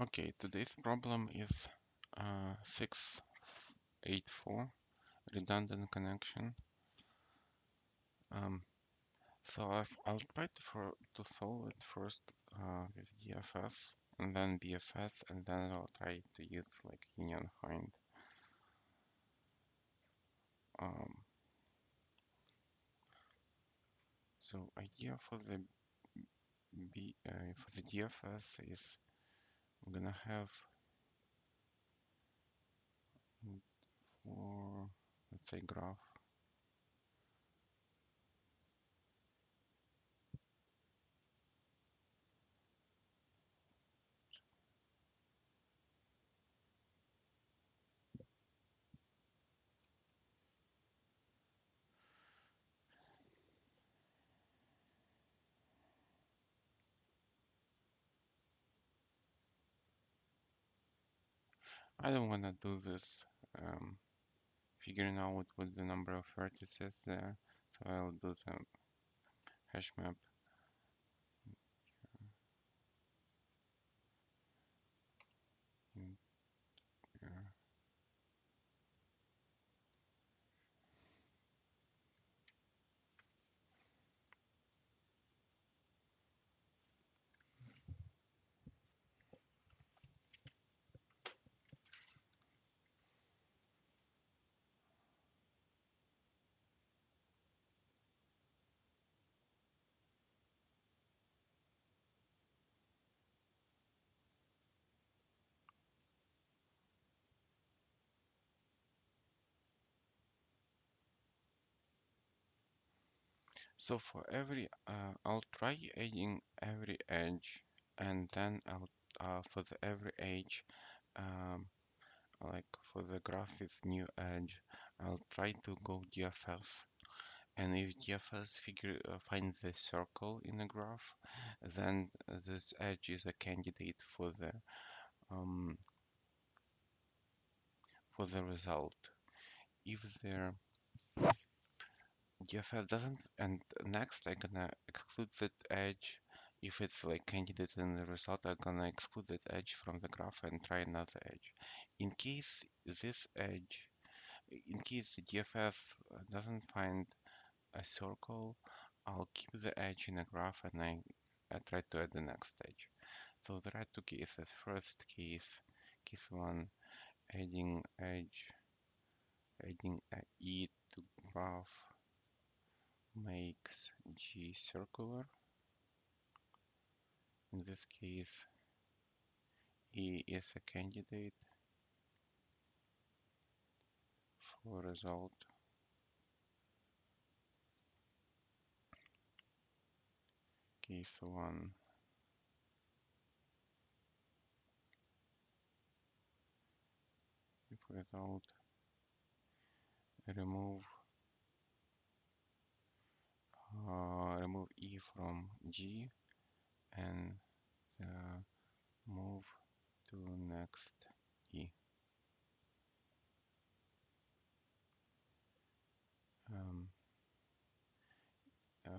Okay, today's problem is 684 redundant connection. So I'll try to solve it first with DFS and then BFS, and then I'll try to use like union find. Um, so idea for the for the DFS is I'm gonna have for, let's say, graph. I don't wanna do this figuring out what the number of vertices there, so I'll do the hash map in here. So for every, I'll try adding every edge, and then I'll for the every edge, um, like for the graph with new edge, I'll try to go DFS. And if DFS finds the circle in the graph, then this edge is a candidate um, for the result. If the DFS doesn't, and next I'm gonna exclude that edge. If it's like candidate in the result, I'm gonna exclude that edge from the graph and try another edge. In case this edge, in case the DFS doesn't find a circle, I'll keep the edge in the graph and I try to add the next edge. So there are two cases. First case, case one, adding edge, adding a E to graph makes G circular. In this case, E is a candidate for result. Case 1, if result, remove remove E from G and move to next E. Um,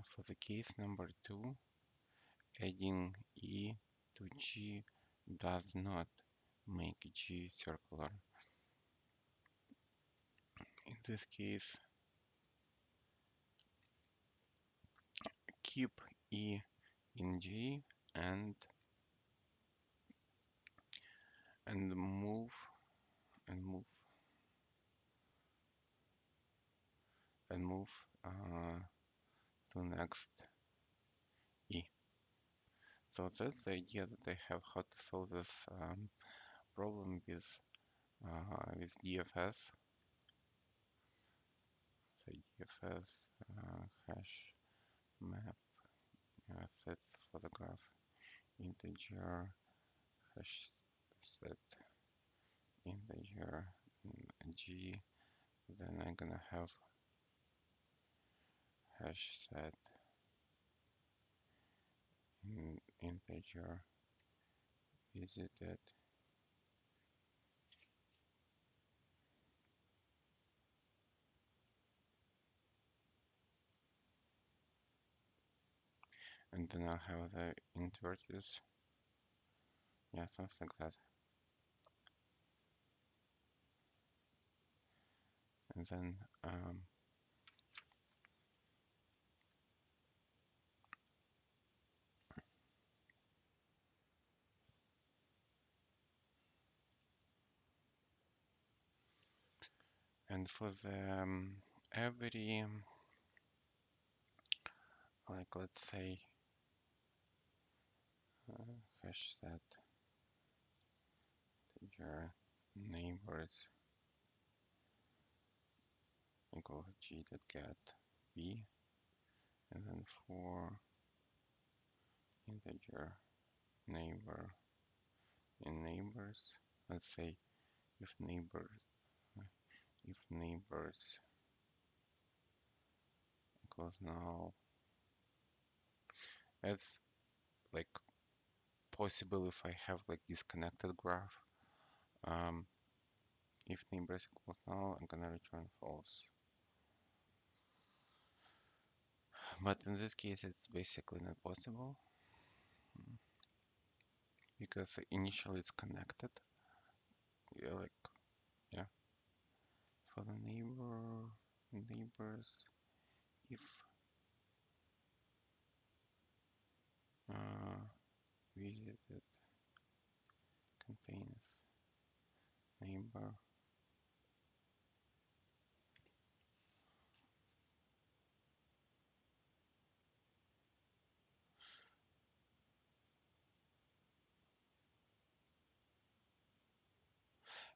for the case number 2, adding E to G does not make G circular. In this case, keep E in G and move and move and move to next E. So that's the idea that I have how to solve this problem with DFS. So DFS hash map set for the graph integer hash set integer G. Then I'm gonna have hash set integer visited. And then I'll have the int vertices Yeah, something like that. And then and for the every like let's say hash set your neighbors equals g.get b, and then for integer neighbor in neighbors, let's say if neighbors if neighbors equals null, it's like possible if I have like disconnected graph. If neighbors equals null, I'm gonna return false. But in this case, it's basically not possible because initially it's connected. Yeah, like yeah, for the neighbors, if visited contains neighbor,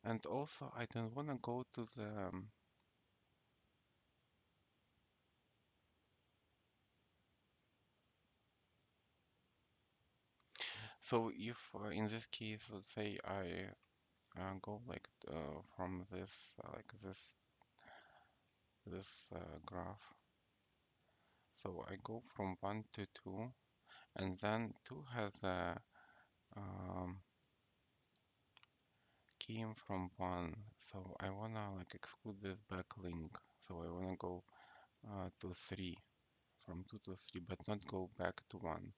and also I don't want to go to the so if in this case, let's say I go like from this like this graph. So I go from 1 to 2, and then 2 has a came from 1. So I wanna like exclude this backlink. So I wanna go to 3, from 2 to 3, but not go back to 1.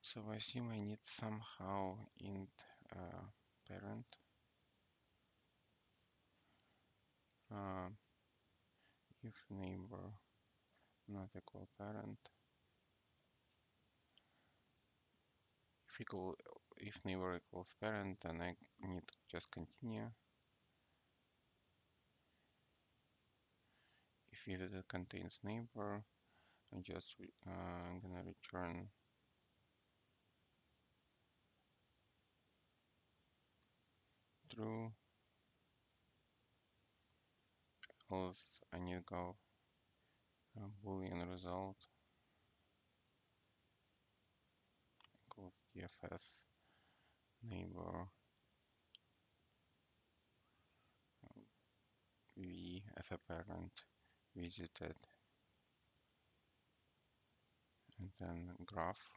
So I assume I need somehow int parent uh, if neighbor not equal parent if neighbor equals parent, then I need to just continue. If it contains neighbor, I'm just I'm gonna return true. Else I need to go boolean result equals dfs neighbor v as a parent visited, and then graph,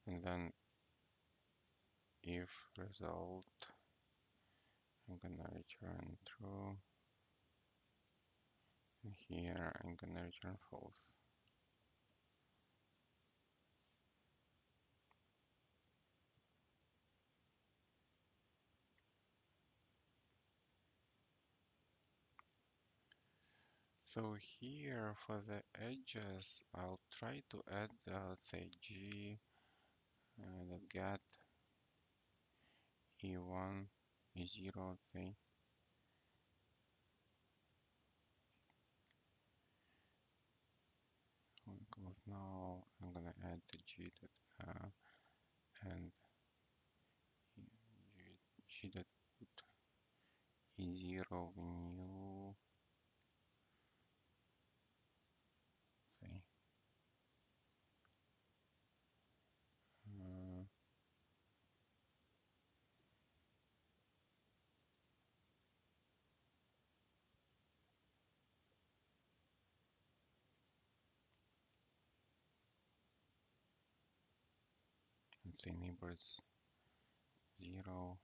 and then if result I'm gonna return true, and here I'm gonna return false. So here for the edges, I'll try to add, let's say, g get e1, e0, let's say. Equals now, I'm gonna add the g and g that put e0 new, say, uh, let's say neighbors 0,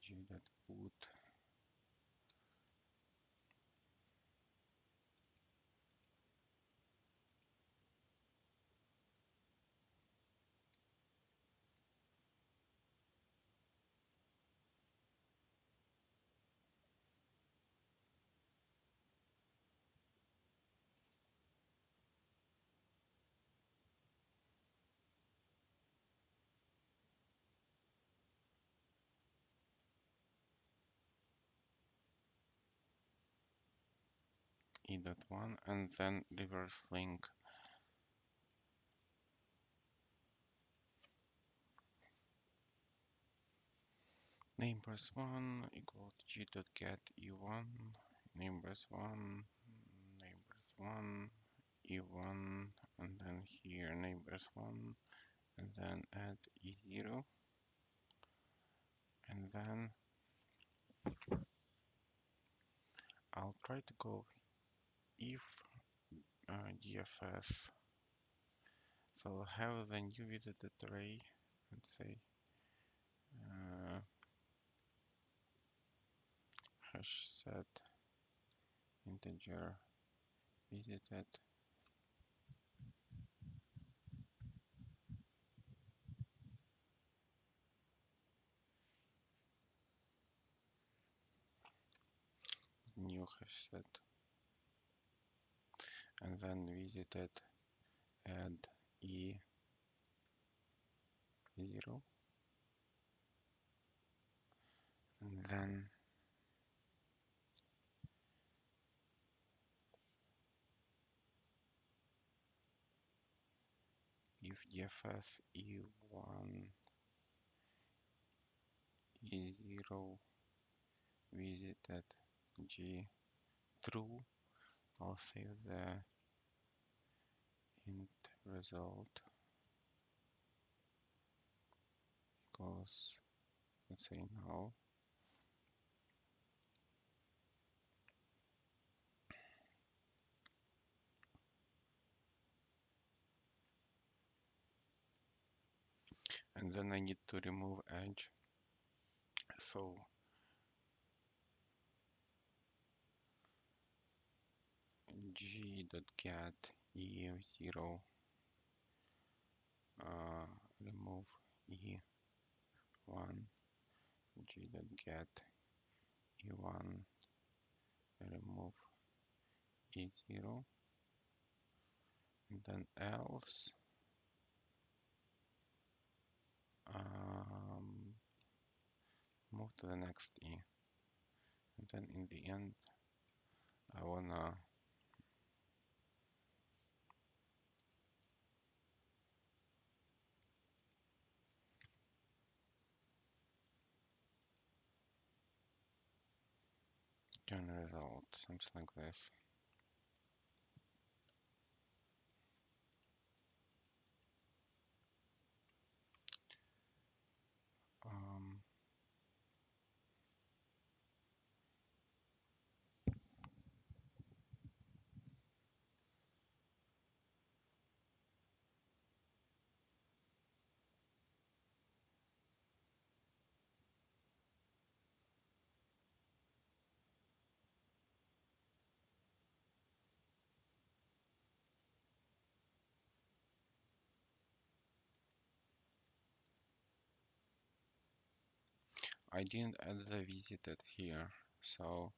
g.put e.1 and then reverse link neighbors1 equal to g.get e1 neighbors1 neighbors1 e1 and then here neighbors1 and then add e0 and then I'll try to go if DFS. So I'll have the new visited array, let's say hash set integer visited new hash set and then visited add e0 and then if DFS e1 e0 visited g true, I'll save the int result because let's say null and then I need to remove edge. So g.get e0 remove e1 g.get e1 remove e0 and then else move to the next e and then in the end I wanna turn result something like this. um, I didn't add the visited here, so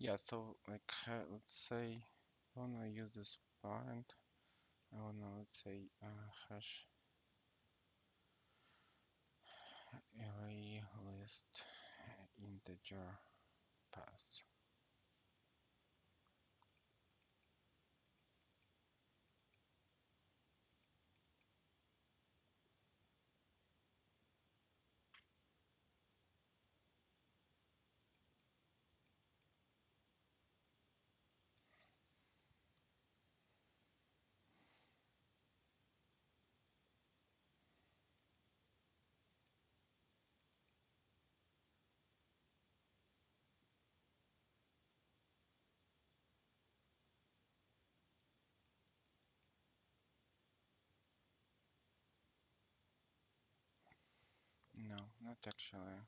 Yeah, so like let's say I wanna use this parent. I wanna let's say hash array list integer pass. No, not actually.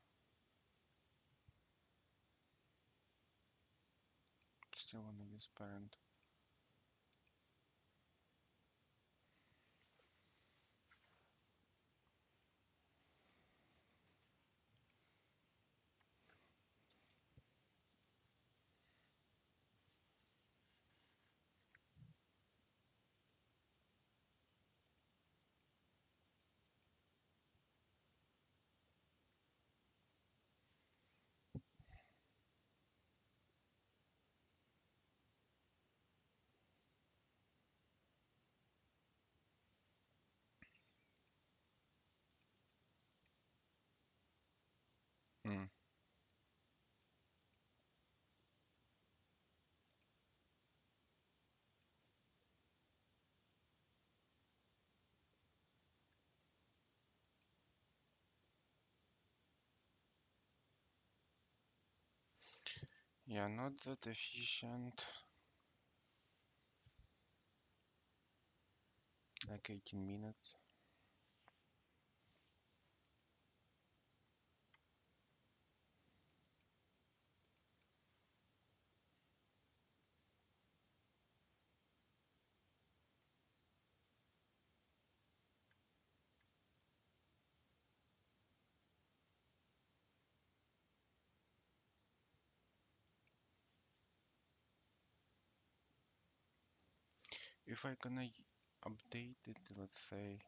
Still wanna use parent. Hmm. Yeah, not that efficient. Like 18 minutes. If I gonna update it, let's say,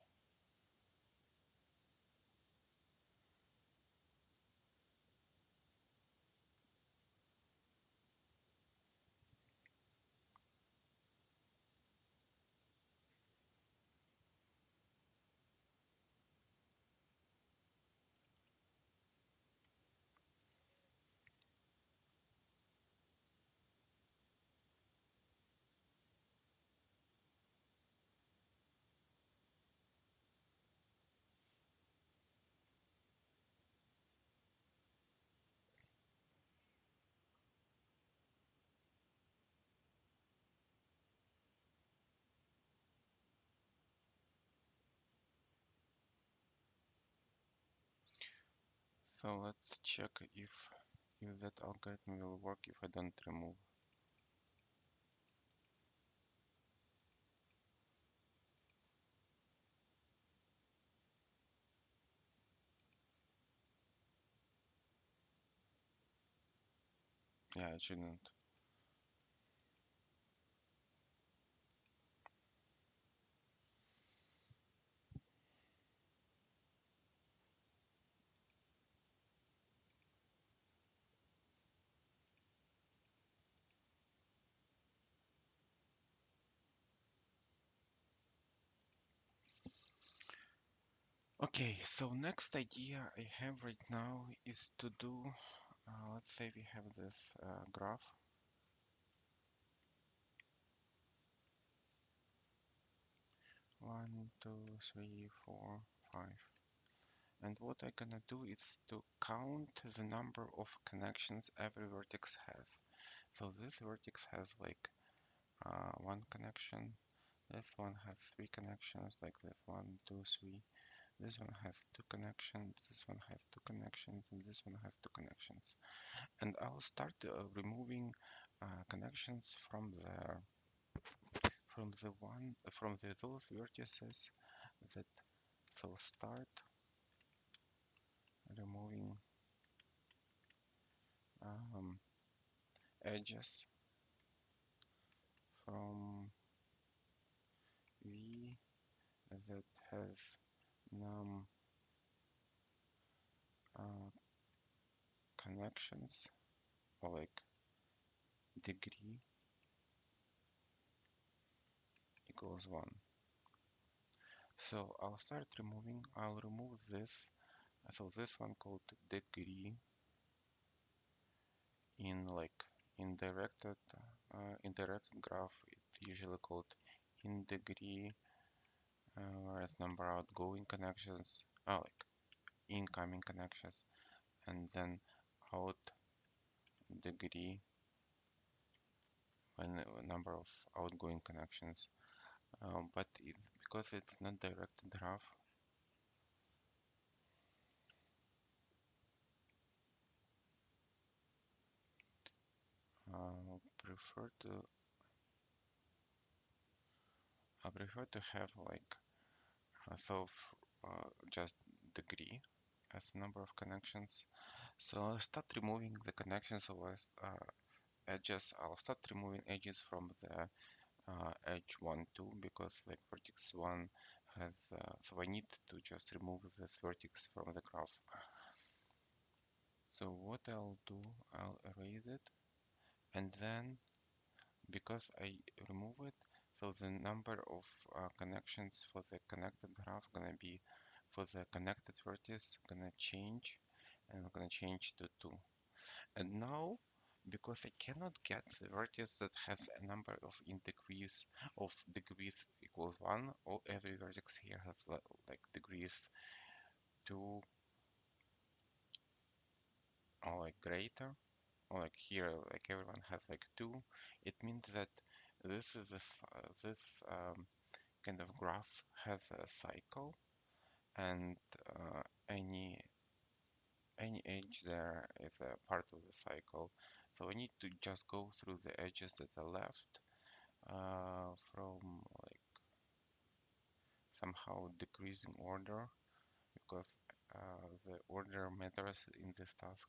so let's check if that algorithm will work if I don't remove. Yeah, it shouldn't. Okay, so next idea I have right now is to do, let's say we have this graph. 1, 2, 3, 4, 5. And what I'm gonna do is to count the number of connections every vertex has. So this vertex has like one connection. This one has three connections, like this 1, 2, 3. This one has two connections. This one has two connections, and this one has two connections. And I'll start removing connections from those vertices that so start removing um, edges from V that has num connections, or like degree equals 1. So I'll remove this. So this one called degree in like indirected graph, it's usually called in degree, whereas number outgoing connections are like incoming connections, and then out degree when number of outgoing connections. But it's because it's not directed graph, uh, prefer to I prefer to have like just degree as number of connections. So I'll start removing the connections of edges. I'll start removing edges from the edge 1, 2, because like vertex 1 has, so I need to just remove this vertex from the graph. So what I'll do, I'll erase it, and then because I remove it, so the number of connections for the connected graph gonna be, for the connected vertex gonna change, and I'm gonna change to 2. And now, because I cannot get the vertex that has a number of degrees equals 1, or every vertex here has like degrees 2 or like greater, or like here, like everyone has like 2, it means that this kind of graph has a cycle, and any edge there is a part of the cycle. So I need to just go through the edges that are left from like somehow decreasing order, because the order matters in this task.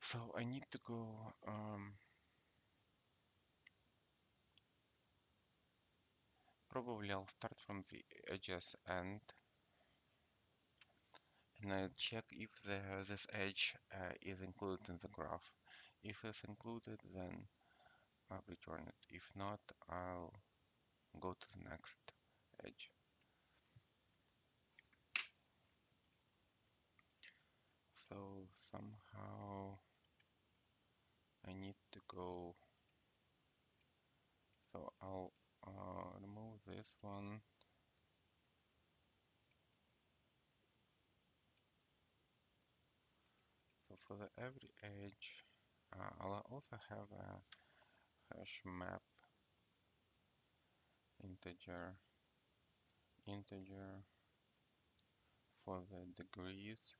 So I need to go probably I'll start from the edges end, and I'll check if this edge is included in the graph. If it's included, then I'll return it. If not, I'll go to the next edge. So somehow I need to go, so I'll remove this one. So for the every edge, I'll also have a hash map integer for the degrees.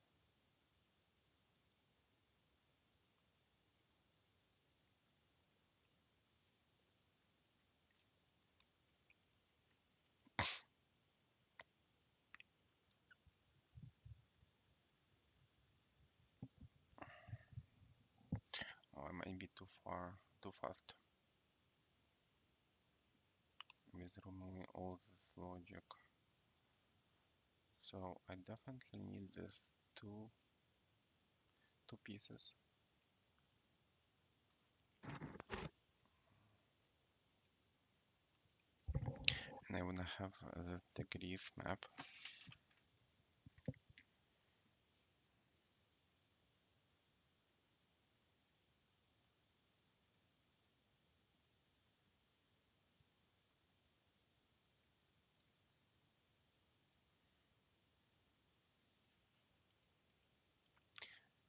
Oh, I might be too fast with removing all this logic. So I definitely need this two pieces. And I wanna have the degrees map.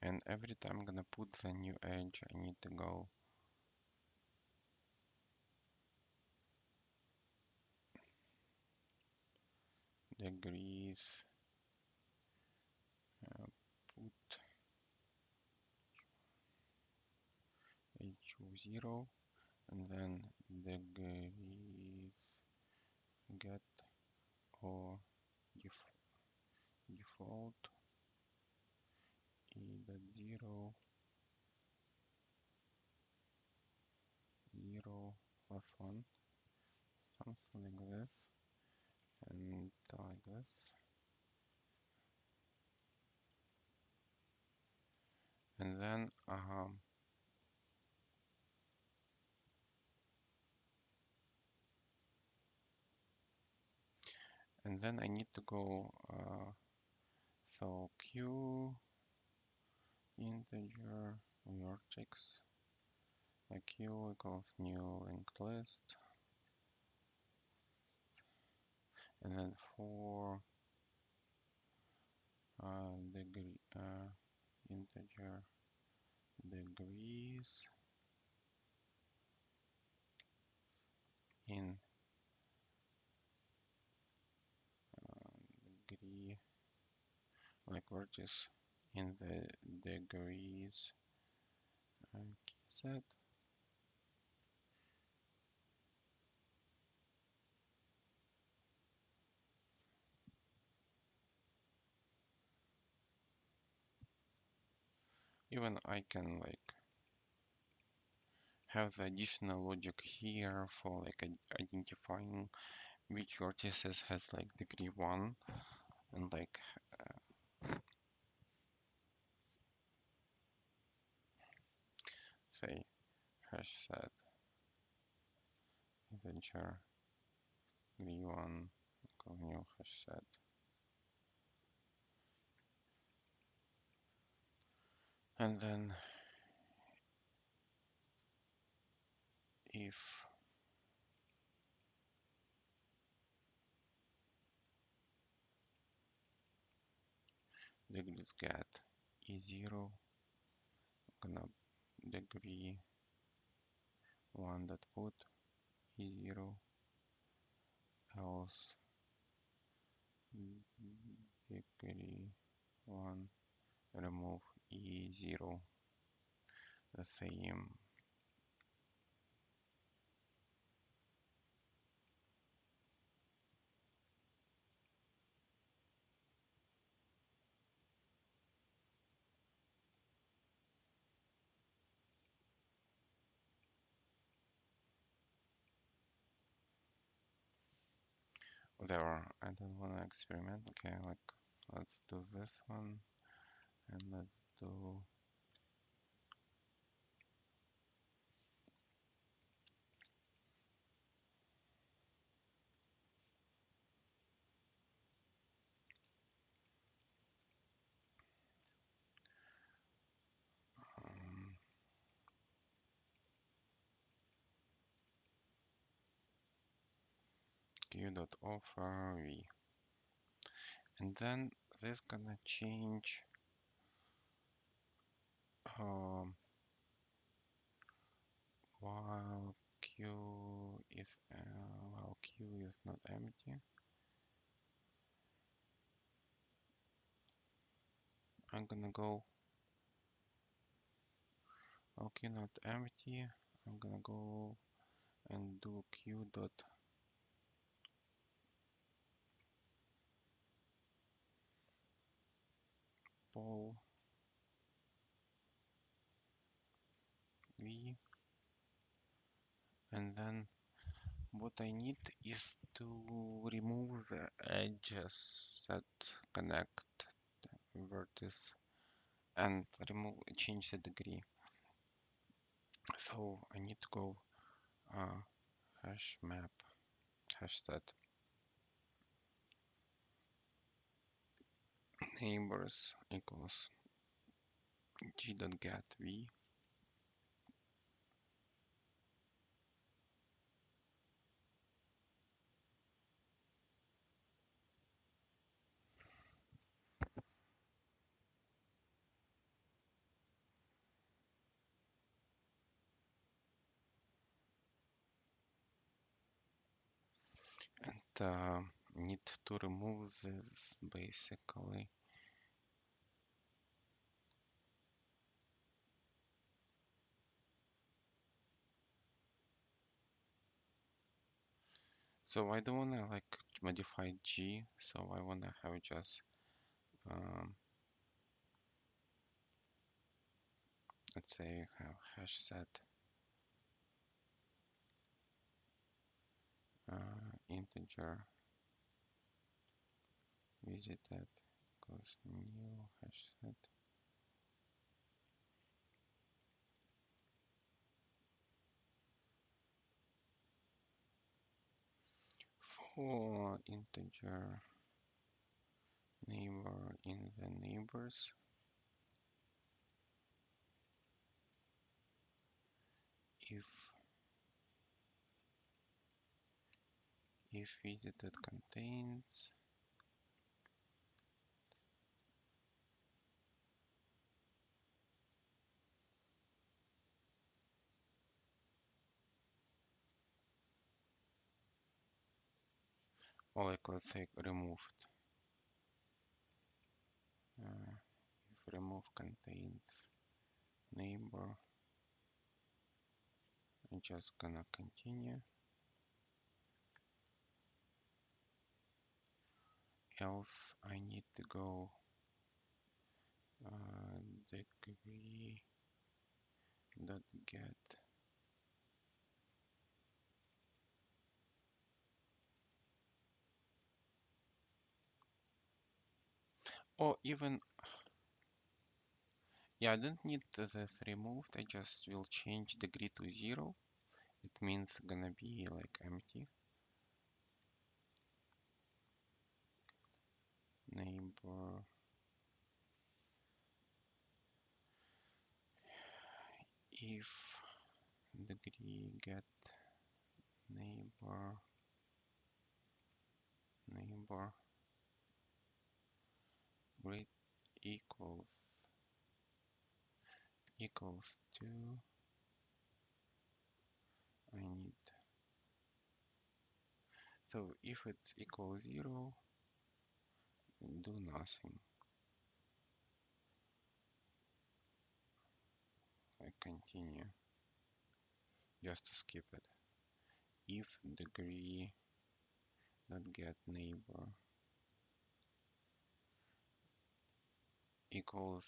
And every time I'm gonna put the new edge, I need to go degrees, put h0, and then degrees get or default e.0 0 plus 1, something like this, and like this. And then I need to go so q integer vertex q equals new linked list, and then for degree integer degrees in degree like vertex in the degrees key set. Even I can like have the additional logic here for like identifying which vertices has like degree 1 and like say hash set integer degree 1 equal new hash set. And then if degrees get e0, I'm gonna degree 1 dot put e0 else degree 1 remove e0 the same. Whatever, I don't want to experiment. Okay, like let's do this one and let's do um, q.offer v, and then this gonna change while q is not empty. I'm gonna go q not empty. I'm gonna go and do q dot poll v, and then what I need is to remove the edges that connect vertex and change the degree. So I need to go hash map hash set neighbors equals g.get v. And need to remove this basically. So I don't wanna like modify g, so I wanna have just let's say have hash set integer visited equals new hash set for integer neighbor in the neighbors if visited contains or like let's say removed if remove contains neighbor, I'm just gonna continue, else I need to go degree dot get or even yeah, I don't need this removed, I just will change degree to 0. It means gonna be like empty neighbor if degree get neighbor great equals to I need so if it's equals 0 do nothing. I continue just to skip it. If degree dot get neighbor equals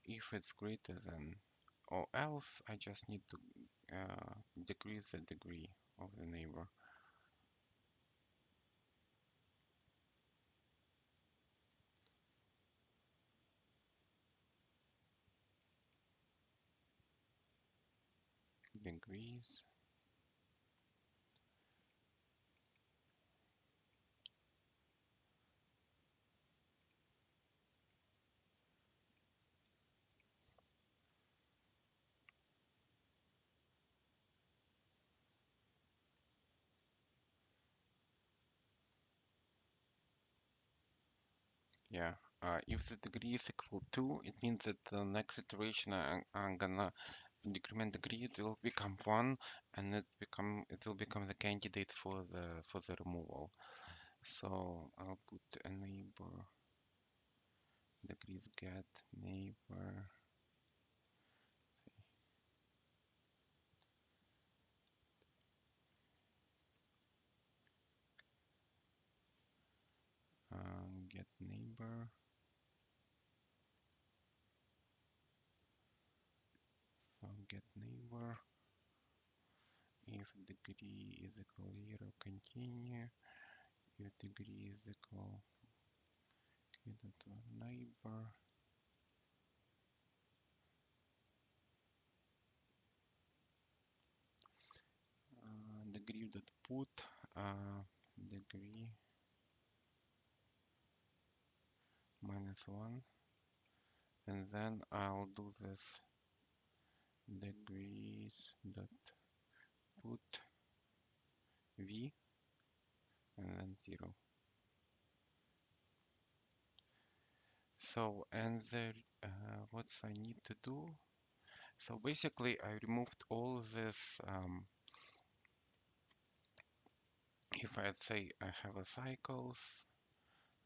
if it's greater than or else I just need to decrease the degree of the neighbor. Degrees yeah if the degree is equal to it means that the next iteration I'm gonna decrement degree it will become 1 and it will become the candidate for the removal. So I'll put a neighbor degrees get neighbor get neighbor so get neighbor if degree is equal 0 continue if degree is equal to neighbor degree that put degree -1 and then I'll do this degrees dot put v and then 0. So and there what I need to do, so basically I removed all this if I say I have a cycles,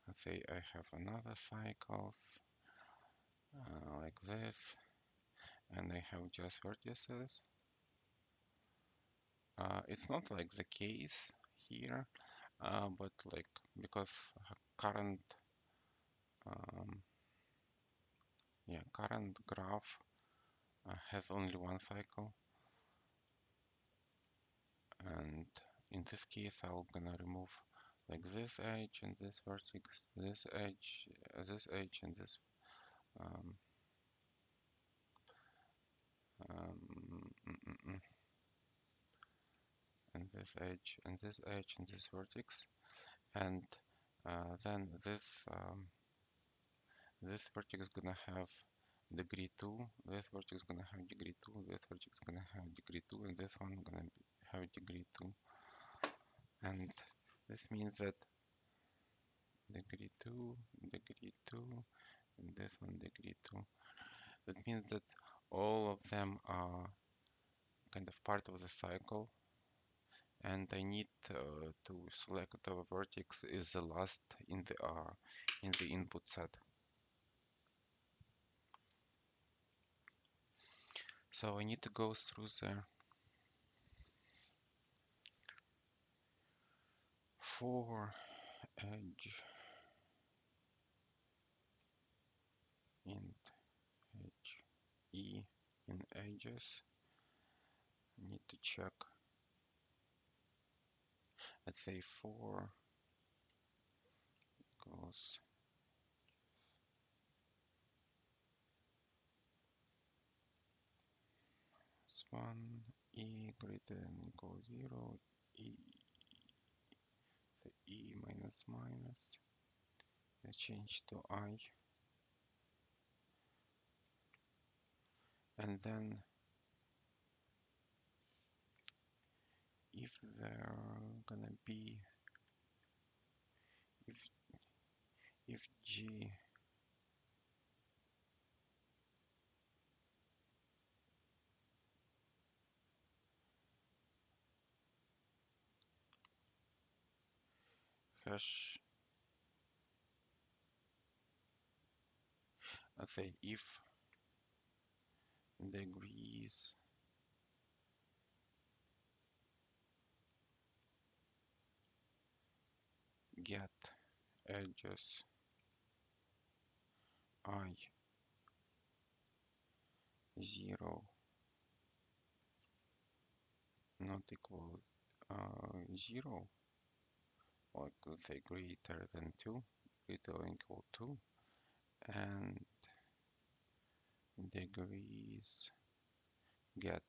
let's say I have another cycles like this and I have just vertices. It's not like the case here, but like because current um, yeah, current graph has only one cycle, and in this case I'm gonna remove like this edge and this vertex, this edge, and this um, um, mm, mm, mm, and this edge and this edge and this vertex, and then this vertex is gonna have degree 2, this vertex is gonna have degree 2, this vertex is gonna have degree 2, and this one gonna have degree 2. And this means that degree 2, degree 2, and this one degree 2. That means that all of them are kind of part of the cycle, and I need to select the vertex is the last in the input set. So I need to go through the for edge int edge e in edges. I need to check, let's say 4 equals one, e greater than or equal 0, e minus minus, I change to I, and then if there gonna be, if g hash, let's say if degrees get edges I 0 not equal 0, like let's say greater than 2, greater than equal 2, and degrees get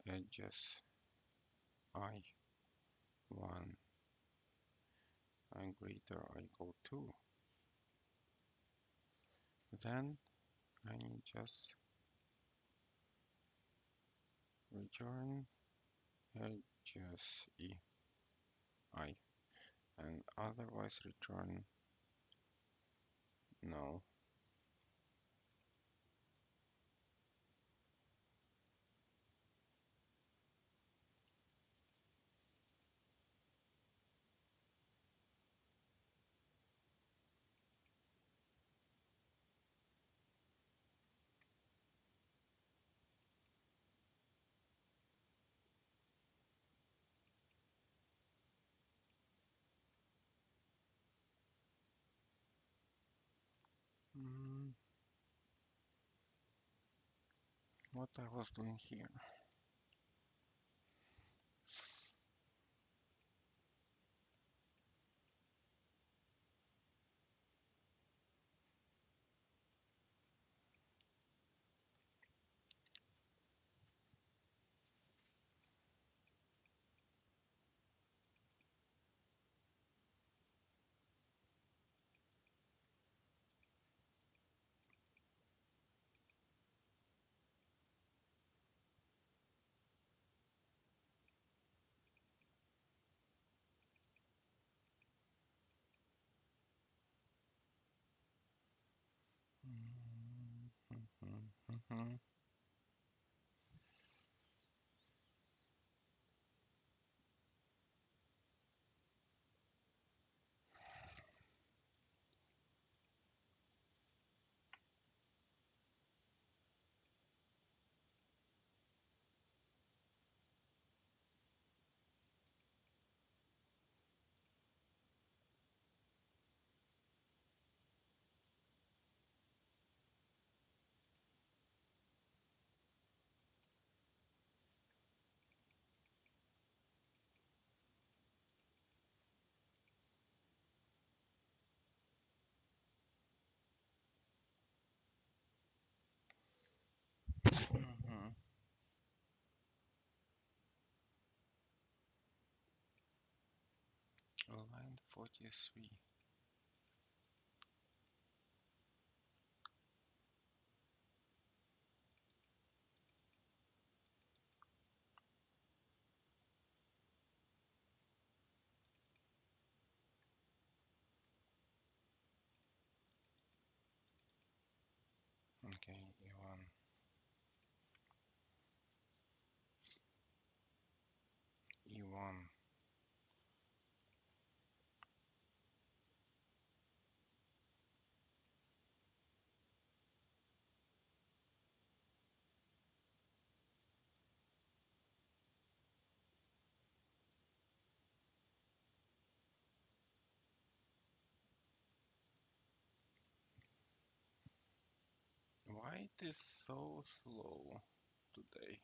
edges I 1 and greater or equal 2, then I just return edges e I, and otherwise return null. What I was doing here. and 43. Okay, E1. E1. Why it is so slow today?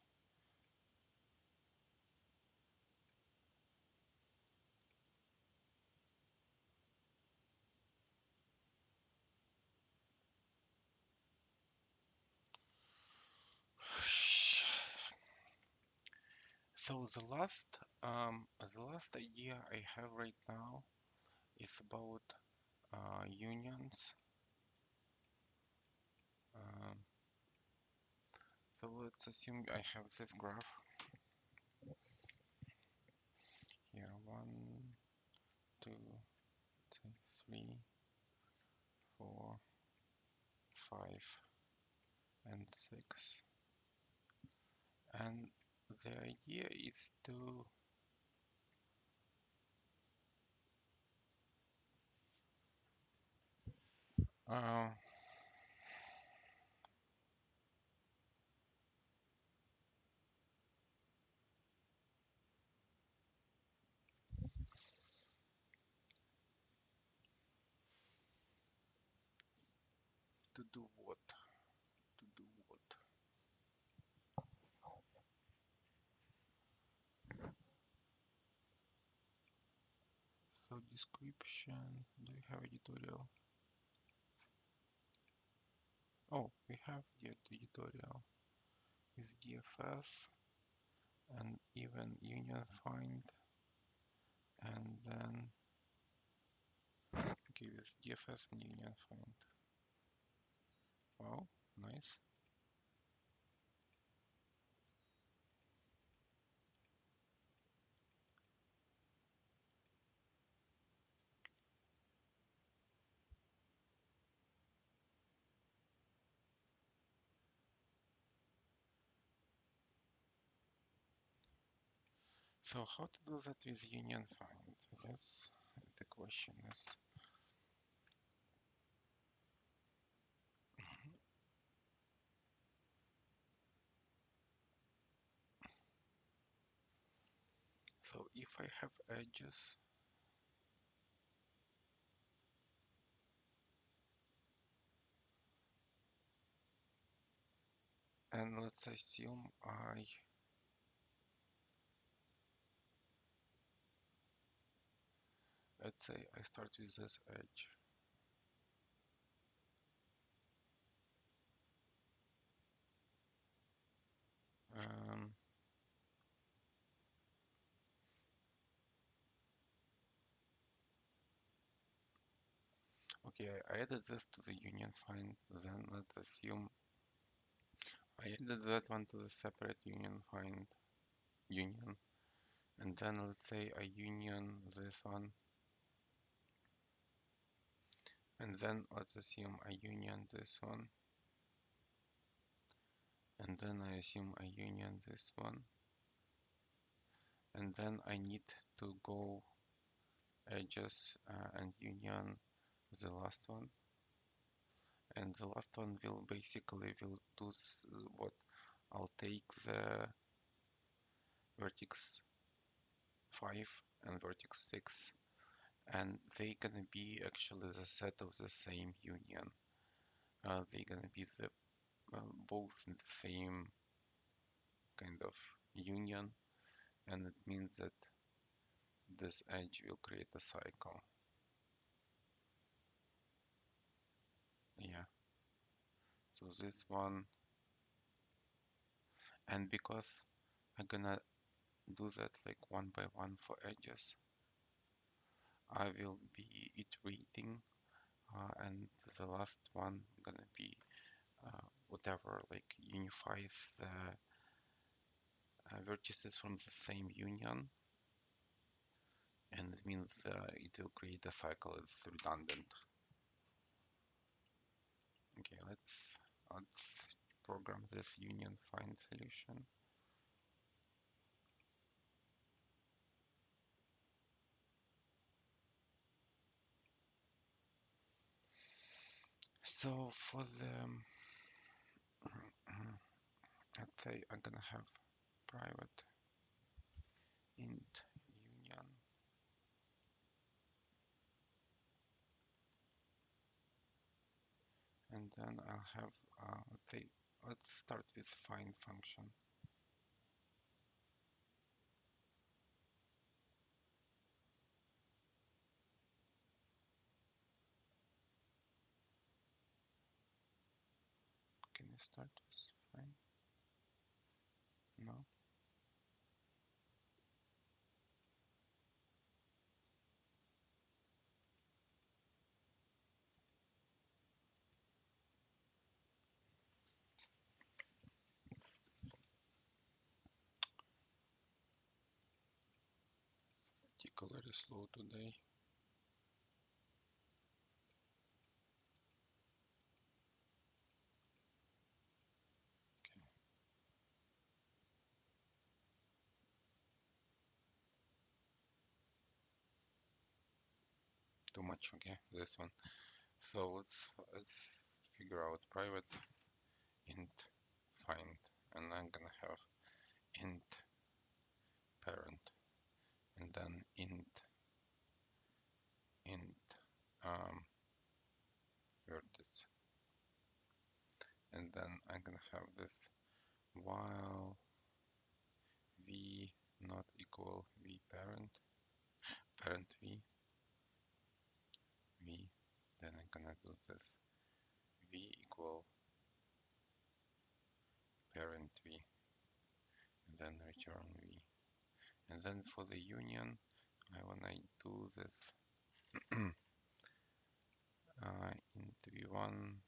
So the last idea I have right now is about unions. Um, so let's assume I have this graph here: 2, 3, 4, 5, and 6. And the idea is uh, to do what? To do what? So description, do you have editorial? Oh, we have the editorial with DFS and even union find, and then okay, with DFS and union find. Wow, nice. So how to do that with union find? Yes, the question is. So if I have edges, and let's assume let's say I start with this edge. Um, okay, I added this to the union find, then let's assume I added that one to the separate union find union, and then let's say I union this one, and then let's assume I union this one, and then I assume I union this one, and then I need to go edges and union the last one, and the last one will basically will do this, what I'll take the vertex 5 and vertex 6, and they gonna be actually the set of the same union. They gonna be the both in the same kind of union, and it means that this edge will create a cycle. Yeah, so this one, and because I'm gonna do that like one by one for edges, I will be iterating, and the last one gonna be whatever like unifies the vertices from the same union, and it means it will create a cycle. It's redundant. Okay, let's program this union find solution. So for the let's say I'm gonna have private int union, and then I'll have let's start with find function. Can you start with find? No. Particularly slow today. Too much. Okay, this one. So let's figure out private int find, and I'm gonna have int parent, and then int vertex, and then I'm gonna have this while v not equal v parent v, then I'm gonna do this v equal parent v, and then return v, and then for the union I wanna do this int v1,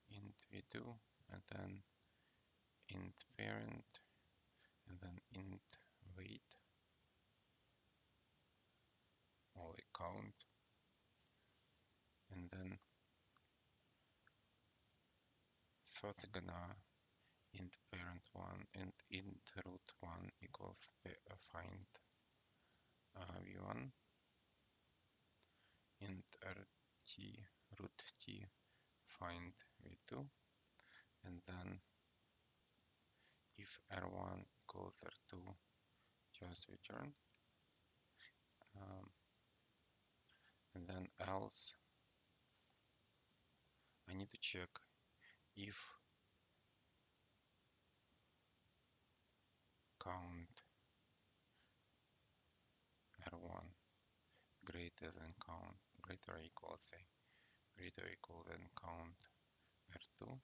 int v2, and then int parent, and then int weight, or like count, and then first gonna int parent 1 and int root 1 equals find v1, int rt root t find v2, and then if r1 equals r2 just return, and then else I need to check if count r1 greater than count greater or equal, say greater or equal than count r2.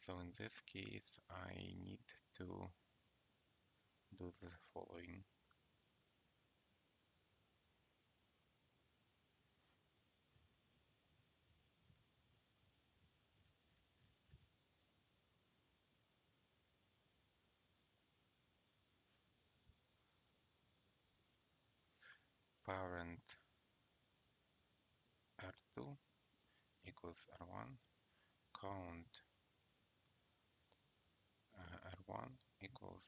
So in this case I need to do the following. Parent r2 equals r1, count r1 equals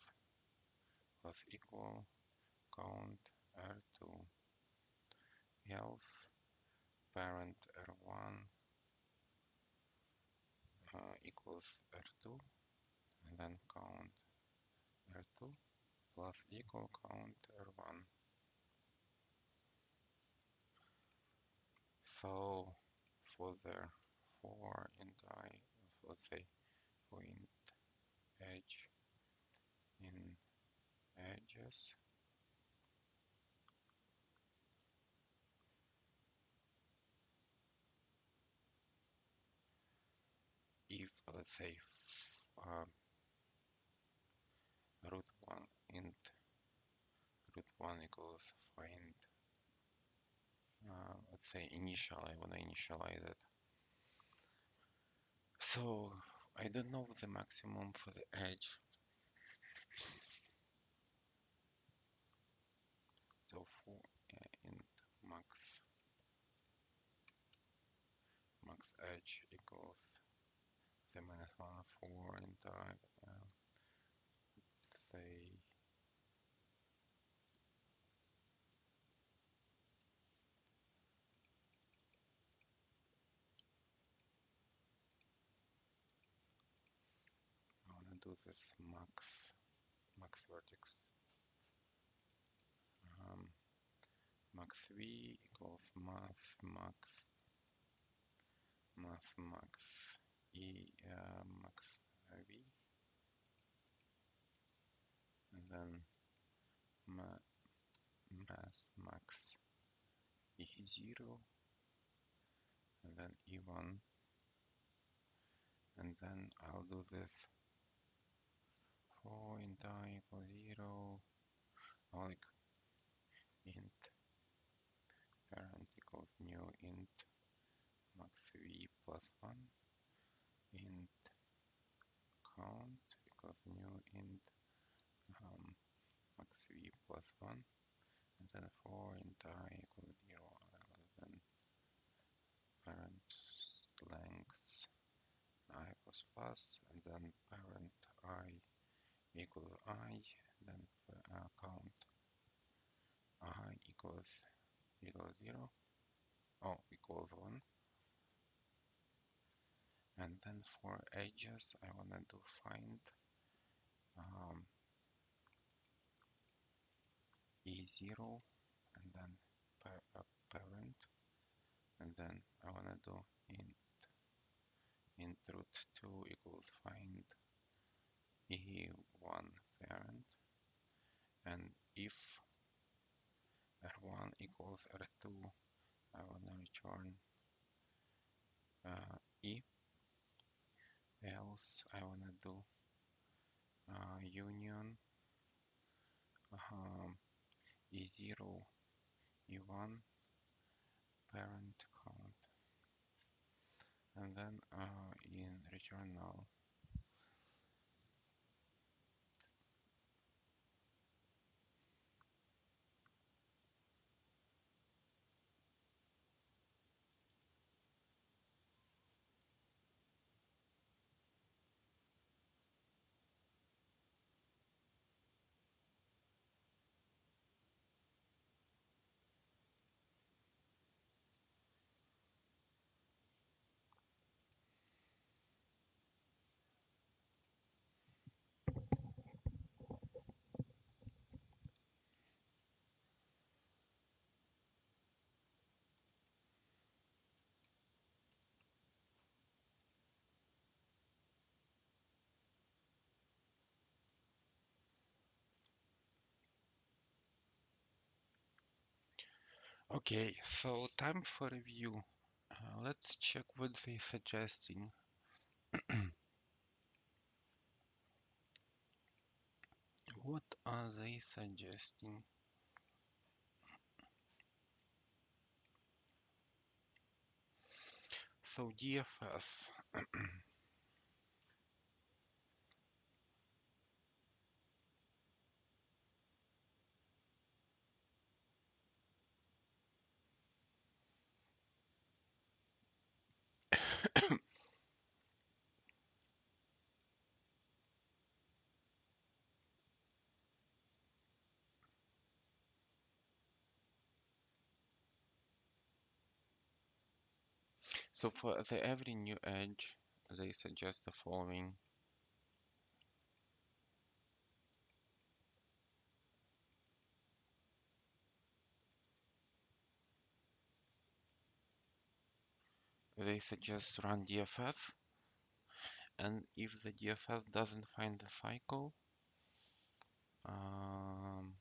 plus equal count r2, else parent r1 equals r2, and then count r2 plus equal count r1. So for int I, let's say for int edge in edges, if let's say root 1 int root one equals find, let's say initial, I want to initialize it. So I don't know the maximum for the edge. So for int max edge equals say -1 for entire, say I want to do this max vertex, max v equals max max v, and then max e0, and then e1, and then I'll do this for int I equals 0, like int parent equals new int max v plus 1, int count equals new int max v plus 1, and then for int I equals 0, then parent length I plus plus, and then parent I equals I, then count I equals 0, oh, equals 1, and then for edges I want to do find e0, and then parent, and then I want to do int root2 equals find e1 parent, and if r1 equals r2, I want to return e, else I want to do union e0 e1 parent count, and then in return null. Okay, so time for review. Let's check what they're suggesting. What are they suggesting? So DFS. So for every new edge, they suggest the following. They suggest run DFS, and if the DFS doesn't find the cycle, um,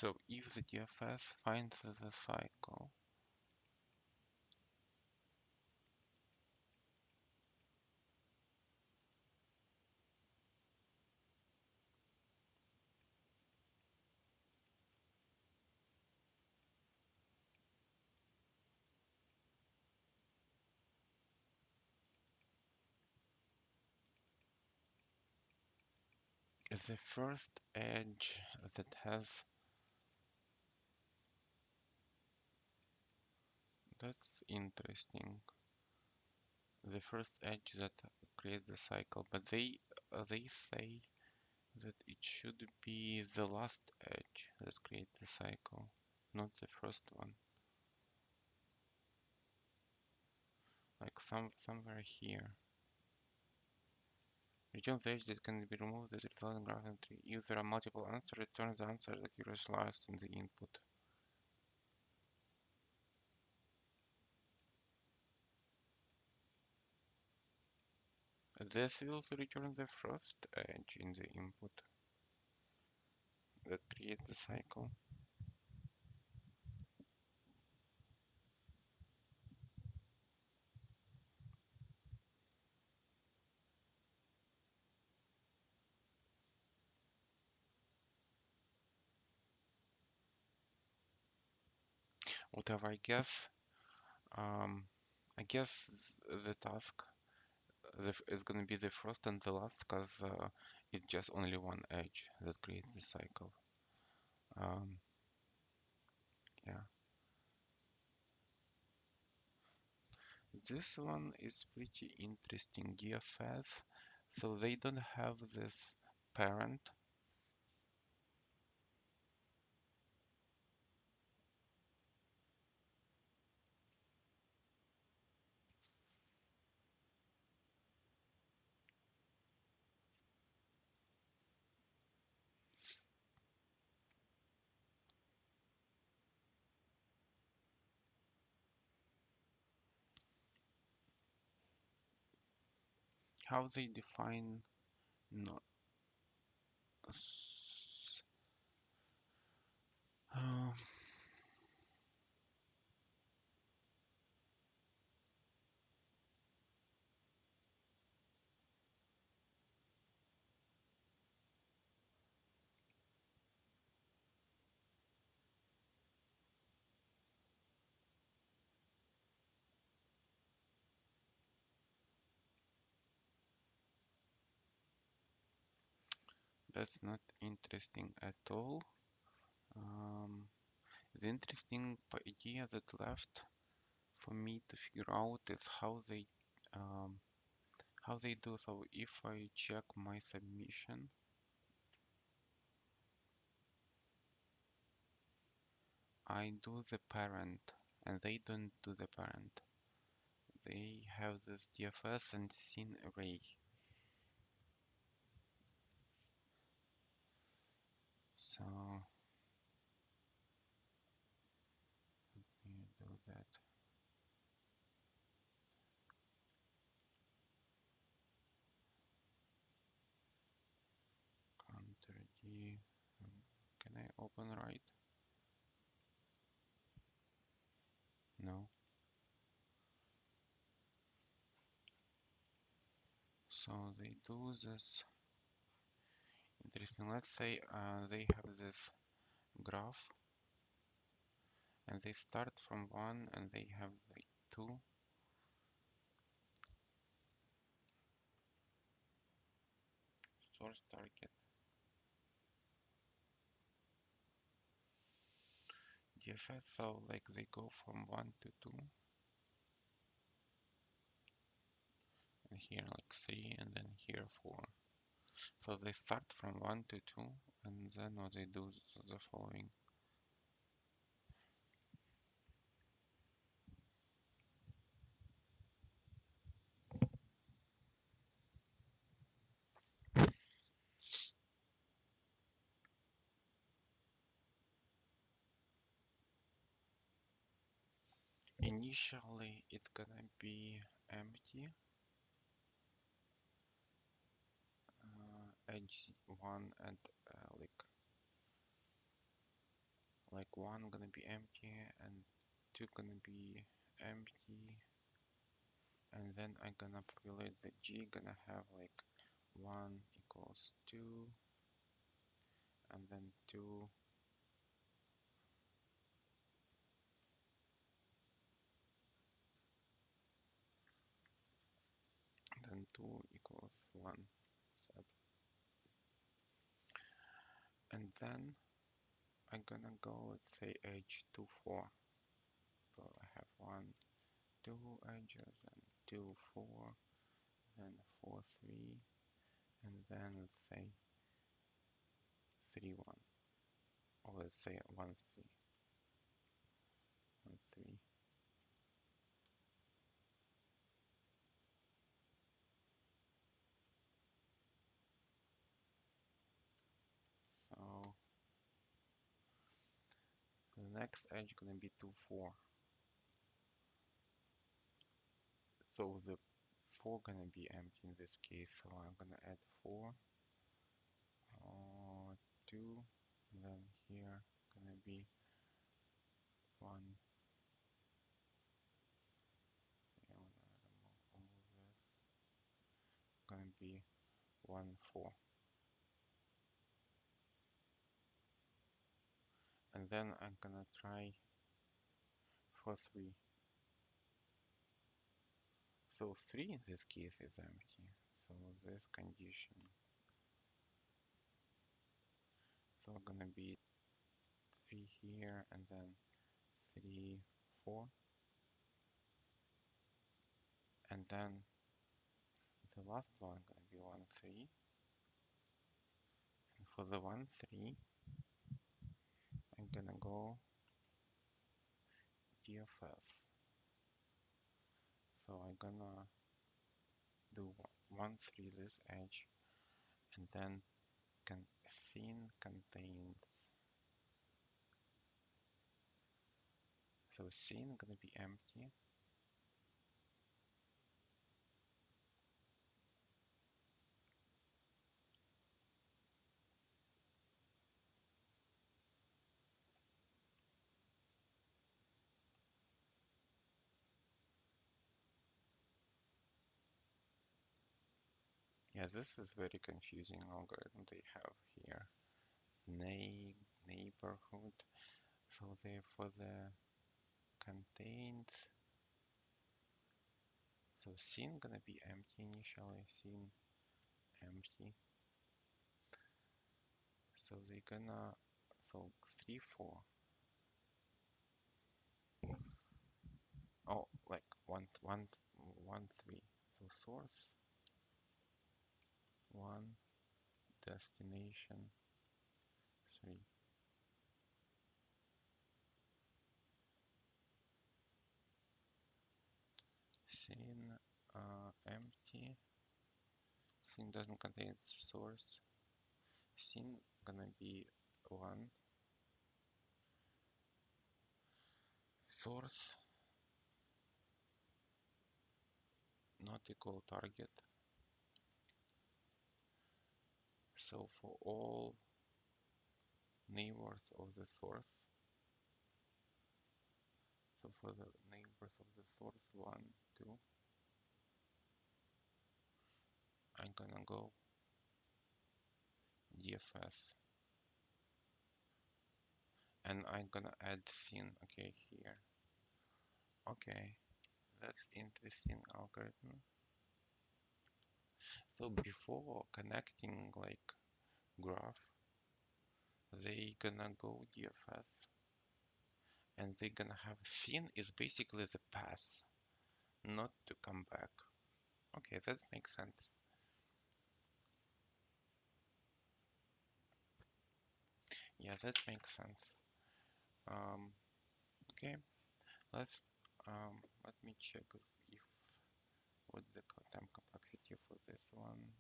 So if the DFS finds the cycle, the first edge that has, that's interesting, the first edge that creates the cycle, but they say that it should be the last edge that creates the cycle, not the first one. Like somewhere here. Return the edge that can be removed as a result in graph entry. If there are multiple answers, return the answer that you initialized in the input. This will return the first edge in the input that creates the cycle. Whatever, I guess the task is gonna be the first and the last because it's just only one edge that creates the cycle. Um, yeah, this one is pretty interesting. DFS, so they don't have this parent. How they define no, uh, that's not interesting at all. Um, the interesting idea that left for me to figure out is um, how they do. So if I check my submission, I do the parent, and they don't do the parent. They have this DFS and scene array. So you do that. Counter D. Can I open right? No. So they do this. Interesting. Let's say they have this graph and they start from 1 and they have like 2. Source target. DFS, so like they go from 1 to 2 and here like 3 and then here 4. So they start from 1 to 2 and then what they do is the following. Initially it's gonna be empty, edge 1 and like like 1 gonna be empty and 2 gonna be empty, and then I'm gonna populate the G, gonna have like 1 equals 2, and then 2, then 2 equals 1 set. And then I'm gonna go, let's say, edge 2, 4. So I have 1, 2 edges, and 2, 4, then 4, 3, and then let's say 3, 1. Or let's say 1, 3, 1, 3. So the next edge gonna be 2, 4. So the 4 gonna be empty in this case. So I'm gonna add 4, 2, and then here gonna be 1. I wanna remove all this. Gonna be 1, 4. And then I'm gonna try for 3. So 3 in this case is empty. So this condition. So gonna be 3 here and then 3, 4. And then the last one gonna be 1, 3. And for the 1, 3, I'm gonna go DFS. So I'm gonna do 1, 3 this edge, and then scene contains. So scene gonna be empty. Yeah, this is very confusing algorithm they have here. Neighborhood. So they for the contains. So scene gonna be empty initially. Scene empty. So they're gonna so 3, 4. Oh, like 1, 1, 1, 3. So source 1, destination 3. Scene empty. Scene doesn't contain source. Scene gonna be 1. Source not equal target. So for all neighbors of the source, so for the neighbors of the source 1, 2, I'm gonna go DFS, and I'm gonna add scene. Okay, here. Okay, that's interesting algorithm. So before connecting like graph, they gonna go DFS, and they gonna have scene is basically the path, not to come back. Okay, that makes sense. Yeah, that makes sense. Okay, let's let me check if what's the time complexity for this one.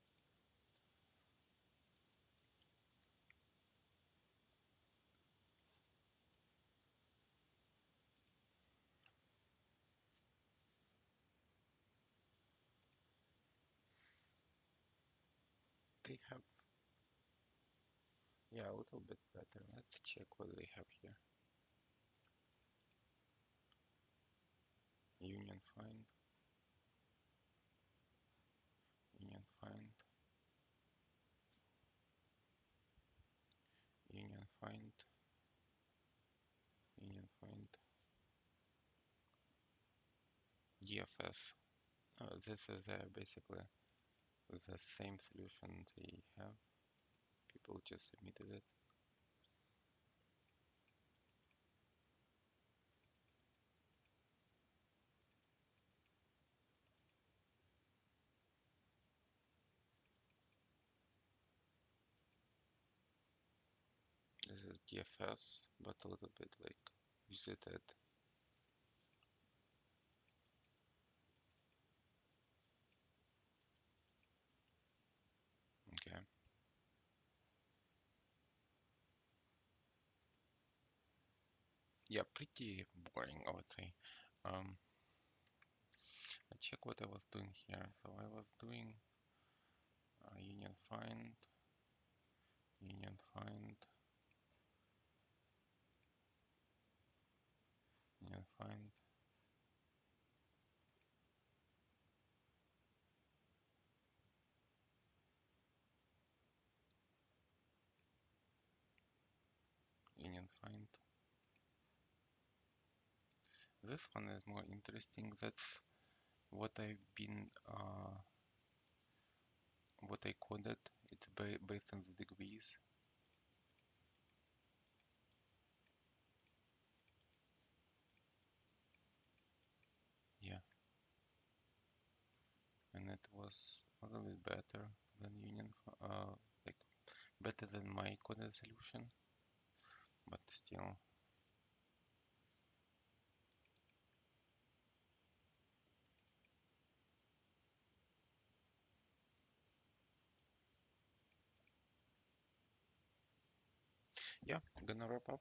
They have, yeah, a little bit better. Let's check what they have here. union find, union find, union find, union find, DFS. This is basically the same solution they have. People just submitted it. This is DFS, but a little bit like visited. Okay. Yeah, pretty boring, I would say. I check what I was doing here. So I was doing union find, union find, union find, union find. This one is more interesting. That's what I've been, what I coded. It's based on the degrees. Yeah, and it was a little bit better than union, like better than my coded solution, but still. Yeah, gonna wrap up.